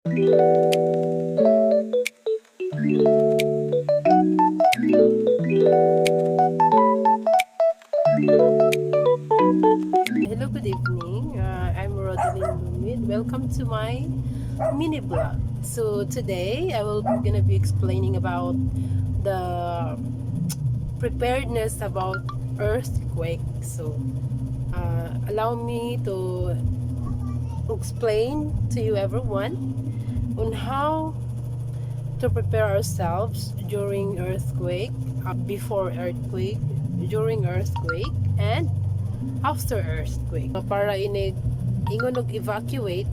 Hello, good evening. I'm Rodeline Lumid. Welcome to my mini blog. So today I will gonna be explaining about the preparedness about earthquake. So allow me to explain to you everyone on how to prepare ourselves during earthquake, before earthquake, during earthquake, and after earthquake. Para ingon og evacuate,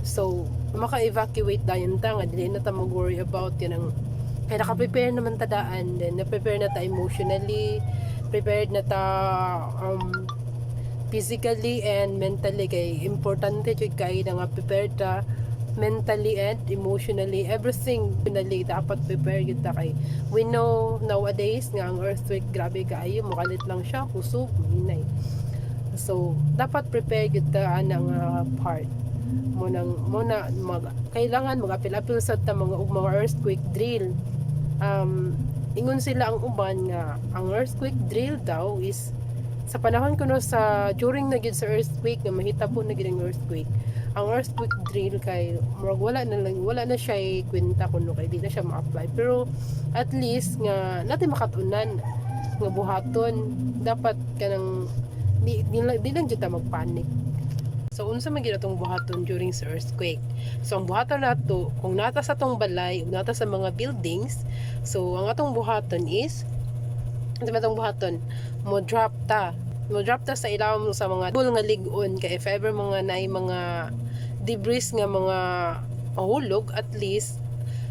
so maka-evacuate dayon ta nga dili na ta mag-worry about kanang kay naka-prepare naman ta daan, then na-prepare na ta emotionally, prepared na ta physically and mentally. Kay importante jud kay nga prepared ta mentally and emotionally, everything finally dapat prepare yun ta. Kay we know nowadays nga ang earthquake grabe kaayo, mukalit lang siya, kusog, hinay. So dapat prepare yun ta ang part muna kailangan mag-apil-apil sa ta mga earthquake drill. Ingon sila ang uban nga ang earthquake drill daw is sa panahon kuno sa during na gyud sa earthquake nga mahita po na gyud ang earthquake. Ang earthquake drill kay wala na siya kwenta kuno kay di na siya ma-apply, pero at least nga natin makatunan nga buhaton dapat kanang di lang jud ta magpanik. So unsa man gyud atong buhaton during sa earthquake? So ang buhaton nato kung nata sa atong balay ug nata sa mga buildings, so ang atong buhaton is mo drop ta sa ilawom sa mga pool nga lig-on. Kay if ever mga naay mga debris nga mga mahulog, at least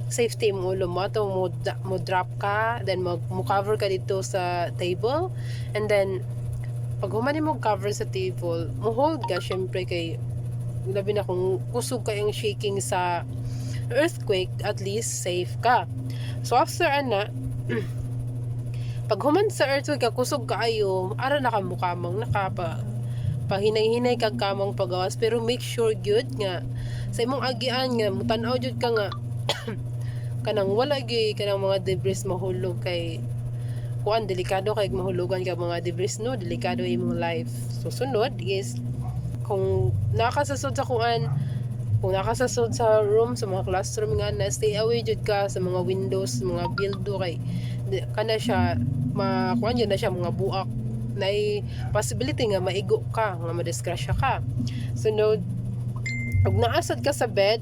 safety mo ulo mo to mo drop ka, then mo cover ka dito sa table, and then pag human mo cover sa table, mo hold ka syempre. Kay labi na kung kusog kayong shaking sa earthquake, at least safe ka. So after ana pag human sa earthquake ka kusog kaayo, ara na ka mukamang pahinay-hinay kag kamang pagawas, pero make sure gyud nga sa imong agian nga mutan-aw jud ka nga kanang wala gyud kanang mga debris mahulog. Kay kuan delikado kay mahulugan ka mga debris, no, delikado imong life. So sunod is kung nakasasod sa kuan, kung nakasasod sa room, sa mga classroom nga na, stay away jud ka sa mga windows, mga bildo. Kay kana siya kuan yun na siya mga buak na possibility nga maigo ka, nga madisgrasya ka. Sunod, pag naasad ka sa bed,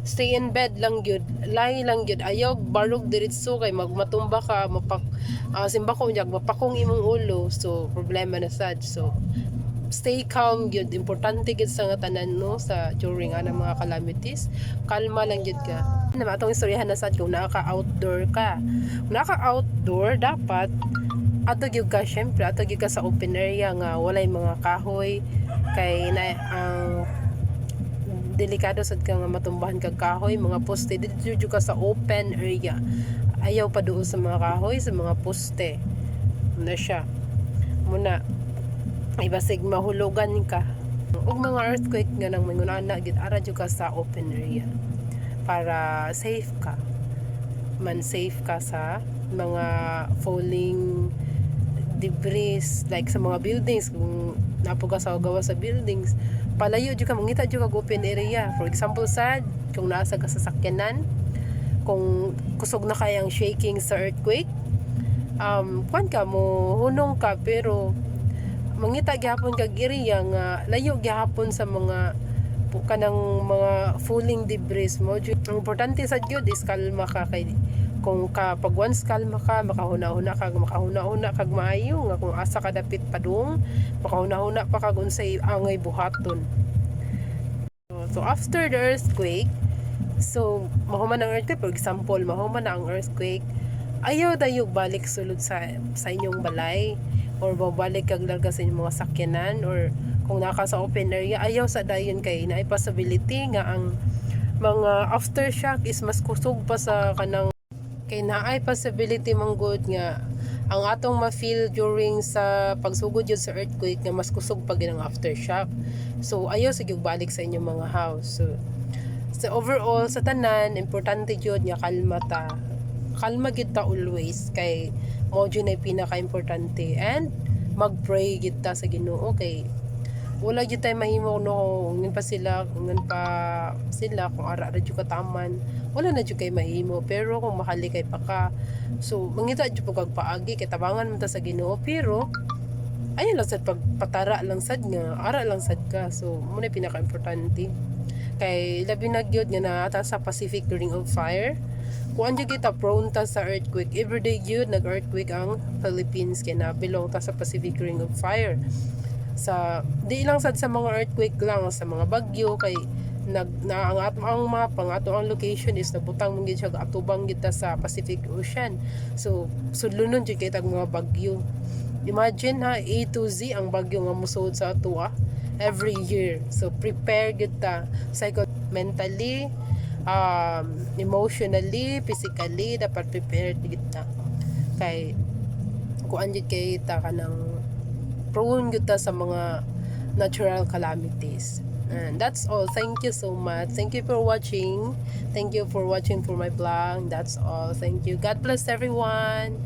stay in bed lang gyud, lie lang gyud, ayaw barog diretso kay matumba ka, simba ko njag mapakong imong ulo, so problema na sad. So stay calm gyud, importante gyud sa nga tanan, no, sa during ana mga calamities, kalma lang gyud ka. Na atong istoryahan na sad kung naka-outdoor ka. Kung naka-outdoor, dapat ato gyud ka, syempre ato gyud ka sa open area nga walay mga kahoy. Kay na ang delikado sad ka nga matumbahan kag kahoy, mga poste dito ka sa open area. Ayaw pa doon sa mga kahoy, sa mga poste na siya muna ay basig mahulugan ka. Ug mga earthquake nga nang mangunana gid, ara jud ka sa open area para safe ka sa mga falling debris, like sa mga buildings. Kung napo ka sa gawa sa buildings, palayo jud ka, mangita jud ka open area. For example sad, kung nasa ka sa sakyanan, kung kusog na kayang shaking sa earthquake, kuan ka mo hunong ka, pero mangita gyapon kag area nga layo gyapon sa mga kanang mga falling debris mo. Ang importante sa gyud is kalma ka. Kay kung pag once kalma ka, makahuna-huna kag maayo nga kung asa ka dapit padung, makahuna-huna pa kag unsay angay buhaton. So after the earthquake, so mahuman ang earthquake, for example mahuman na ang earthquake, ayaw dayog balik sulod sa inyong balay, or babalik kag larga sa inyong mga sakyanan, or kung naka sa open area, ayaw sa dayon. Kay naay possibility nga ang mga aftershock is mas kusog pa sa kanang, kay naay possibility manggod nga ang atong ma-feel during sa pagsugod yun sa earthquake nga mas kusog pa gid ang aftershock. So ayaw sige balik sa inyong mga house. So So overall sa tanan importante jud nga kalma ta. Kalma gid ta always kay mao jud ay pinaka-importante, and mag-pray gid ta sa Ginoo kay wala jud tay mahimo no ngan pa sila kung ara ra jud kataman wala na jud kay mahimo, pero kung makali kay pa ka so mangita jud pag paagi kay tabangan man ta sa Ginoo, pero ayun lang sad pagpatara lang sad nga ara lang sad ka, so mo na pinaka-importante. Kay labi na gyud nga naata sa Pacific Ring of Fire, kuan jud kita prone ta sa earthquake everyday gyud nag-earthquake ang Philippines kay na belong ta sa Pacific Ring of Fire. Sa di lang sad sa mga earthquake lang, sa mga bagyo kay ang mapa nga ato ang location is nabutang mong gid siya atubang kita sa Pacific Ocean, so sudlunon jud kay tag mga bagyo. Imagine ha, A to Z ang bagyo nga musud sa ato every year. So prepare gid ta mentally, emotionally, physically, dapat prepared gid ta. Kay kuan gid kay ta kanang prone gid ta sa mga natural calamities. And that's all. Thank you so much. Thank you for watching. Thank you for watching for my vlog. That's all. Thank you. God bless everyone.